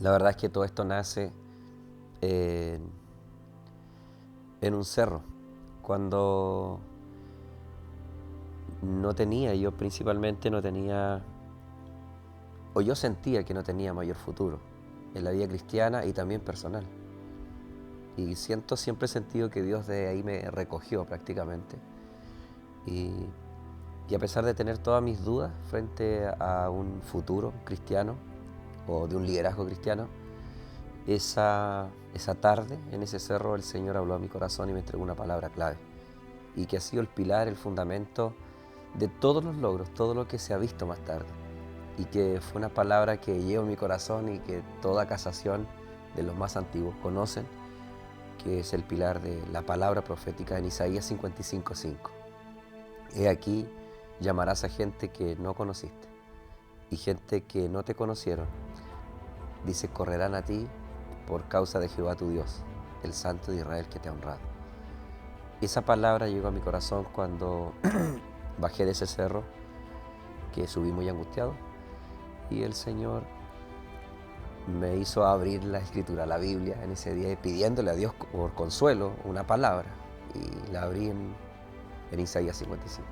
La verdad es que todo esto nace en, en un cerro, cuando yo principalmente no tenía, o yo sentía que no tenía mayor futuro en la vida cristiana y también personal. Y siempre he sentido que Dios de ahí me recogió prácticamente. Y, y a pesar de tener todas mis dudas frente a un futuro cristiano o de un liderazgo cristiano, esa tarde en ese cerro el Señor habló a mi corazón y me entregó una palabra clave. Y que ha sido el pilar, el fundamento de todos los logros, todo lo que se ha visto más tarde. Y que fue una palabra que llevo en mi corazón y que toda casación de los más antiguos conocen, que es el pilar de la palabra profética en Isaías 55:5. He aquí, llamarás a gente que no conociste y gente que no te conocieron. Dice, correrán a ti por causa de Jehová tu Dios, el Santo de Israel que te ha honrado. Y esa palabra llegó a mi corazón cuando bajé de ese cerro, que subí muy angustiado, y el Señor me hizo abrir la Escritura, la Biblia, en ese día, pidiéndole a Dios por consuelo una palabra. Y la abrí en Isaías 55.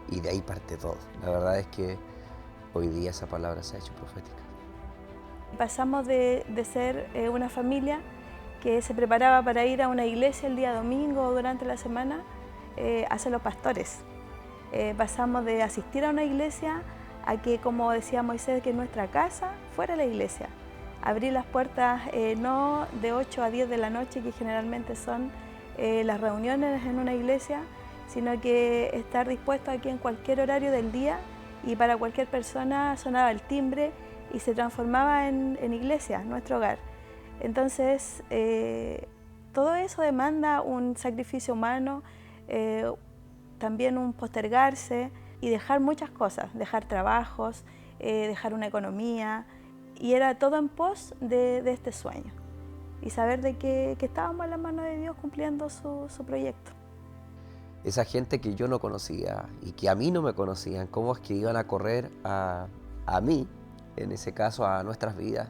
Y de ahí parte todo. La verdad es que hoy día esa palabra se ha hecho profética. Pasamos de ser una familia que se preparaba para ir a una iglesia el día domingo o durante la semana a ser los pastores. Pasamos de asistir a una iglesia a que, como decía Moisés, que nuestra casa fuera la iglesia. Abrir las puertas no de 8 a 10 de la noche, que generalmente son las reuniones en una iglesia, sino que estar dispuesto a que en cualquier horario del día y para cualquier persona sonaba el timbre y se transformaba en iglesia, nuestro hogar. Entonces, todo eso demanda un sacrificio humano, también un postergarse y dejar muchas cosas, dejar trabajos, dejar una economía, y era todo en pos de este sueño y saber de que estábamos en la mano de Dios cumpliendo su proyecto. Esa gente que yo no conocía y que a mí no me conocían, ¿cómo es que iban a correr a mí, en ese caso a nuestras vidas?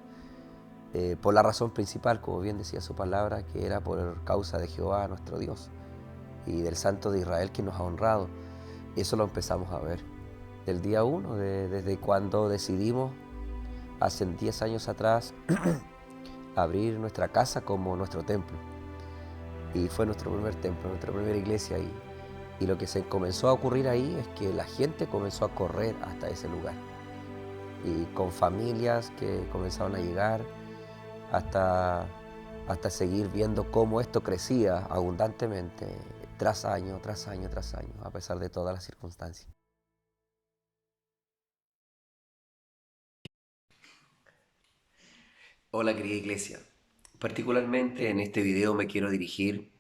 Por la razón principal, como bien decía su palabra, que era por causa de Jehová, nuestro Dios, y del Santo de Israel que nos ha honrado. Y eso lo empezamos a ver del día 1, desde cuando decidimos, hace 10 años atrás, abrir nuestra casa como nuestro templo. Y fue nuestro primer templo, nuestra primera iglesia. Y lo que se comenzó a ocurrir ahí es que la gente comenzó a correr hasta ese lugar. Y con familias que comenzaron a llegar, hasta seguir viendo cómo esto crecía abundantemente tras año, tras año, tras año, a pesar de todas las circunstancias. Hola querida iglesia, particularmente en este video me quiero dirigir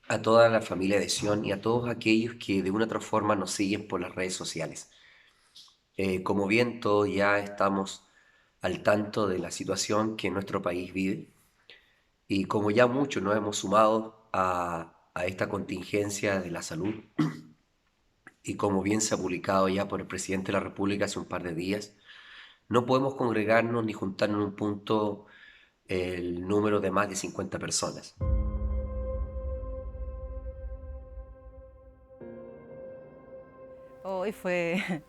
a toda la familia de Sion y a todos aquellos que de una u otra forma nos siguen por las redes sociales. Como bien todos ya estamos al tanto de la situación que nuestro país vive, y como ya muchos nos hemos sumado a esta contingencia de la salud, y como bien se ha publicado ya por el presidente de la República hace un par de días, no podemos congregarnos ni juntarnos en un punto el número de más de 50 personas. Hoy fue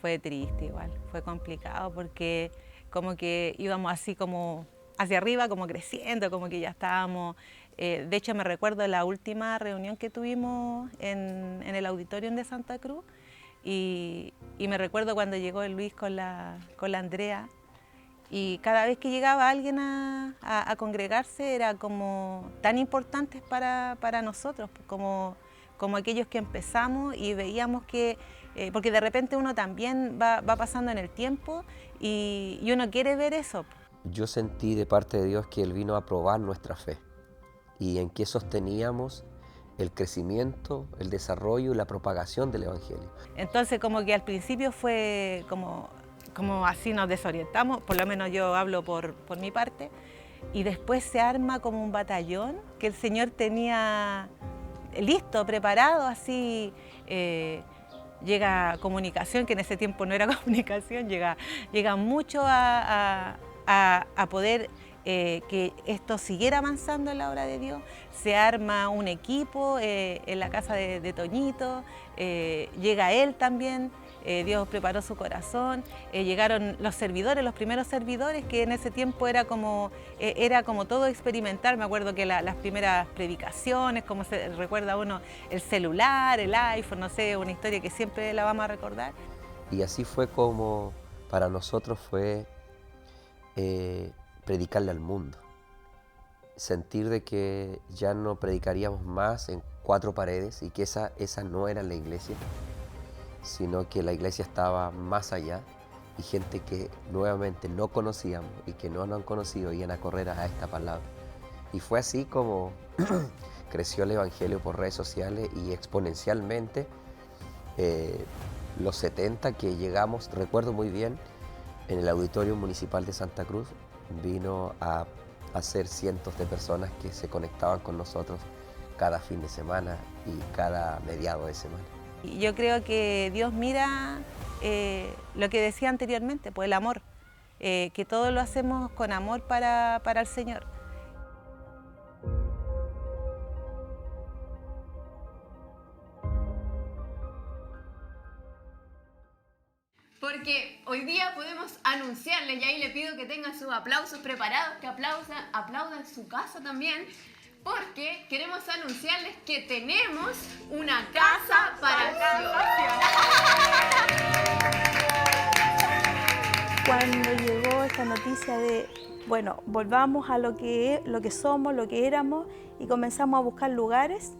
triste igual, fue complicado porque como que íbamos así como hacia arriba, como creciendo, como que ya estábamos. De hecho me recuerdo la última reunión que tuvimos en el auditorio de Santa Cruz y me recuerdo cuando llegó el Luis con la Andrea, y cada vez que llegaba alguien a congregarse era como tan importante para nosotros, como aquellos que empezamos y veíamos que, porque de repente uno también va pasando en el tiempo y uno quiere ver eso. Yo sentí de parte de Dios que Él vino a probar nuestra fe y en qué sosteníamos el crecimiento, el desarrollo y la propagación del Evangelio. Entonces como que al principio fue como así nos desorientamos, por lo menos yo hablo por mi parte, y después se arma como un batallón que el Señor tenía listo, preparado, así. Llega comunicación, que en ese tiempo no era comunicación, llega mucho a a poder que esto siguiera avanzando en la obra de Dios. Se arma un equipo en la casa de Toñito, llega él también. Dios preparó su corazón, llegaron los servidores, los primeros servidores, que en ese tiempo era como todo experimental. Me acuerdo que las primeras predicaciones, como se recuerda uno, el celular, el iPhone, no sé, una historia que siempre la vamos a recordar. Y así fue como para nosotros fue predicarle al mundo. Sentir de que ya no predicaríamos más en 4 paredes y que esa no era la iglesia, sino que la iglesia estaba más allá y gente que nuevamente no conocíamos y que no nos han conocido iban a correr a esta palabra. Y fue así como creció el evangelio por redes sociales y exponencialmente los 70 que llegamos, recuerdo muy bien, en el Auditorio Municipal de Santa Cruz, vino a ser cientos de personas que se conectaban con nosotros cada fin de semana y cada mediado de semana. Yo creo que Dios mira lo que decía anteriormente, pues el amor, que todo lo hacemos con amor para el Señor. Porque hoy día podemos anunciarle, y ahí le pido que tengan sus aplausos preparados, que aplaudan su casa también, porque queremos anunciarles que tenemos una casa para acción. Cuando llegó esta noticia de, bueno, volvamos a lo que somos, lo que éramos, y comenzamos a buscar lugares,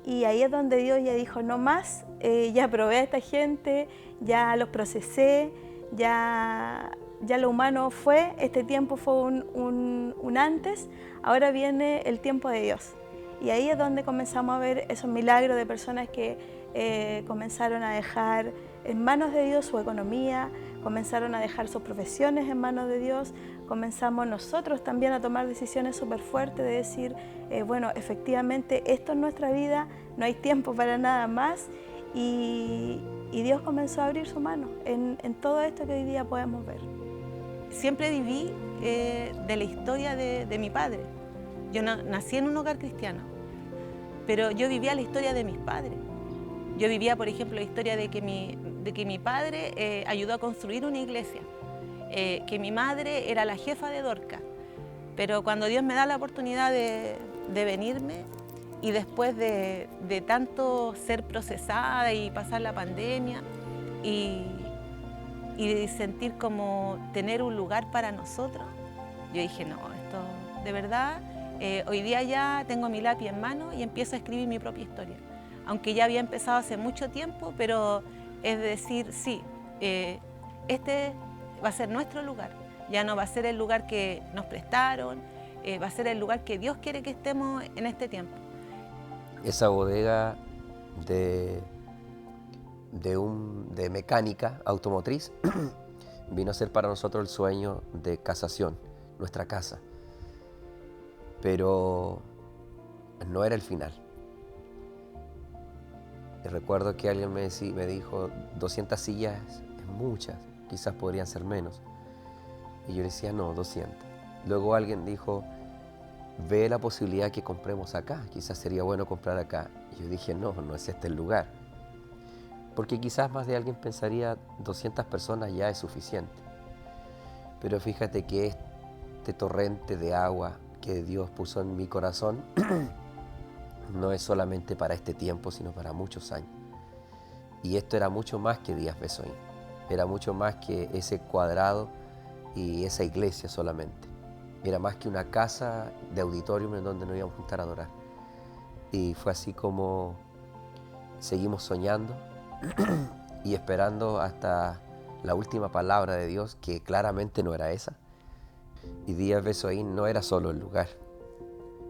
y ahí es donde Dios ya dijo, no más, ya probé a esta gente, ya los procesé, ya lo humano fue, este tiempo fue un antes, ahora viene el tiempo de Dios. Y ahí es donde comenzamos a ver esos milagros de personas que comenzaron a dejar en manos de Dios su economía, comenzaron a dejar sus profesiones en manos de Dios, comenzamos nosotros también a tomar decisiones súper fuertes de decir, bueno, efectivamente esto es nuestra vida, no hay tiempo para nada más, y Dios comenzó a abrir su mano en todo esto que hoy día podemos ver. Siempre viví de la historia de mi padre. Yo nací en un hogar cristiano, pero yo vivía la historia de mis padres. Yo vivía, por ejemplo, la historia de que mi padre ayudó a construir una iglesia, que mi madre era la jefa de Dorca. Pero cuando Dios me da la oportunidad de venirme, y después de tanto ser procesada y pasar la pandemia, y sentir como tener un lugar para nosotros, yo dije, no, esto de verdad, hoy día ya tengo mi lápiz en mano y empiezo a escribir mi propia historia. Aunque ya había empezado hace mucho tiempo, pero es decir, sí, este va a ser nuestro lugar, ya no va a ser el lugar que nos prestaron, va a ser el lugar que Dios quiere que estemos en este tiempo. Esa bodega de mecánica automotriz vino a ser para nosotros el sueño de casación, nuestra casa. Pero no era el final. Y recuerdo que alguien me dijo, 200 sillas es muchas, quizás podrían ser menos. Y yo decía, no, 200. Luego alguien dijo, ve la posibilidad que compremos acá, quizás sería bueno comprar acá. Y yo dije, no es este el lugar. Porque quizás más de alguien pensaría 200 personas ya es suficiente. Pero fíjate que este torrente de agua que Dios puso en mi corazón no es solamente para este tiempo, sino para muchos años. Y esto era mucho más que Díaz Besoín, era mucho más que ese cuadrado y esa iglesia solamente. Era más que una casa de auditorium en donde nos íbamos a juntar a adorar. Y fue así como seguimos soñando y esperando hasta la última palabra de Dios, que claramente no era esa. Y Díaz Besoín no era solo el lugar.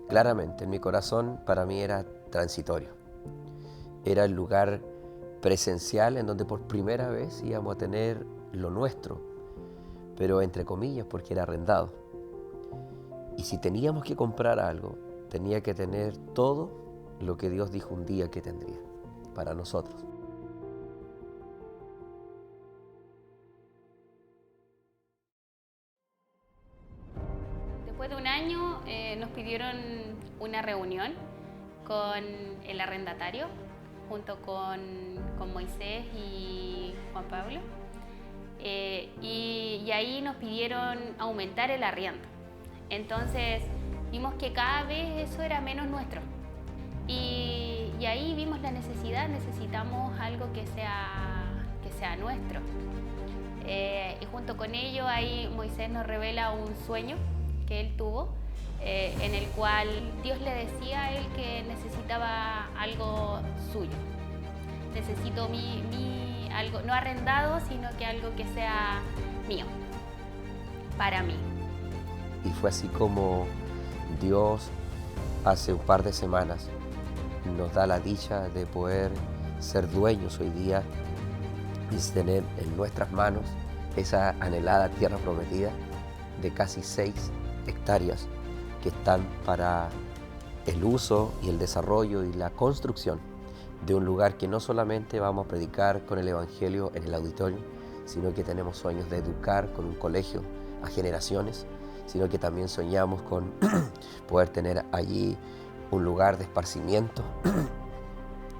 Claramente, en mi corazón, para mí era transitorio. Era el lugar presencial en donde por primera vez íbamos a tener lo nuestro, pero entre comillas porque era arrendado. Y si teníamos que comprar algo, tenía que tener todo lo que Dios dijo un día que tendría para nosotros. Después de un año nos pidieron una reunión con el arrendatario, junto con Moisés y Juan Pablo. Y ahí nos pidieron aumentar el arriendo. Entonces vimos que cada vez eso era menos nuestro. Y ahí vimos la necesidad, necesitamos algo que sea nuestro. Y junto con ello ahí Moisés nos revela un sueño que él tuvo, en el cual Dios le decía a él que necesitaba algo suyo. Necesito algo no arrendado, sino que algo que sea mío, para mí. Y fue así como Dios hace un par de semanas nos da la dicha de poder ser dueños hoy día y tener en nuestras manos esa anhelada tierra prometida de casi 6 hectáreas que están para el uso y el desarrollo y la construcción de un lugar que no solamente vamos a predicar con el Evangelio en el auditorio, sino que tenemos sueños de educar con un colegio a generaciones, sino que también soñamos con poder tener allí un lugar de esparcimiento,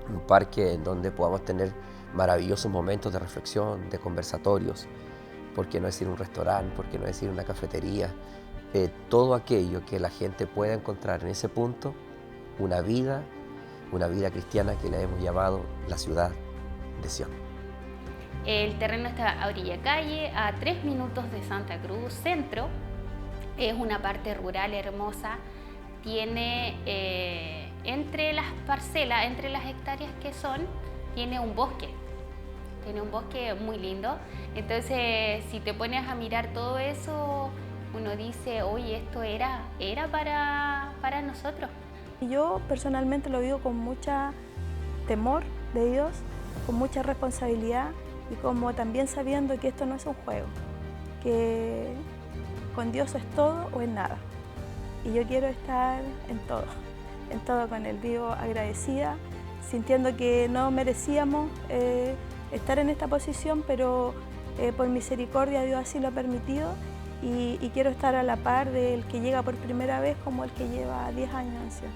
un parque en donde podamos tener maravillosos momentos de reflexión, de conversatorios, por qué no decir un restaurante, por qué no decir una cafetería, todo aquello que la gente pueda encontrar en ese punto, una vida cristiana que le hemos llamado la ciudad de Sion. El terreno está a orilla calle, a 3 minutos de Santa Cruz Centro. Es una parte rural hermosa. Tiene entre las parcelas, entre las hectáreas que son, tiene un bosque. Tiene un bosque muy lindo. Entonces, si te pones a mirar todo eso, uno dice, oye, esto era para nosotros. Yo personalmente lo vivo con mucha temor de Dios, con mucha responsabilidad y como también sabiendo que esto no es un juego, que con Dios es todo o es nada. Y yo quiero estar en todo con Él, vivo agradecida, sintiendo que no merecíamos estar en esta posición, pero por misericordia Dios así lo ha permitido y quiero estar a la par del que llega por primera vez como el que lleva 10 años en Sion.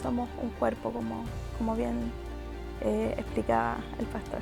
Somos un cuerpo, como bien explicaba el pastor.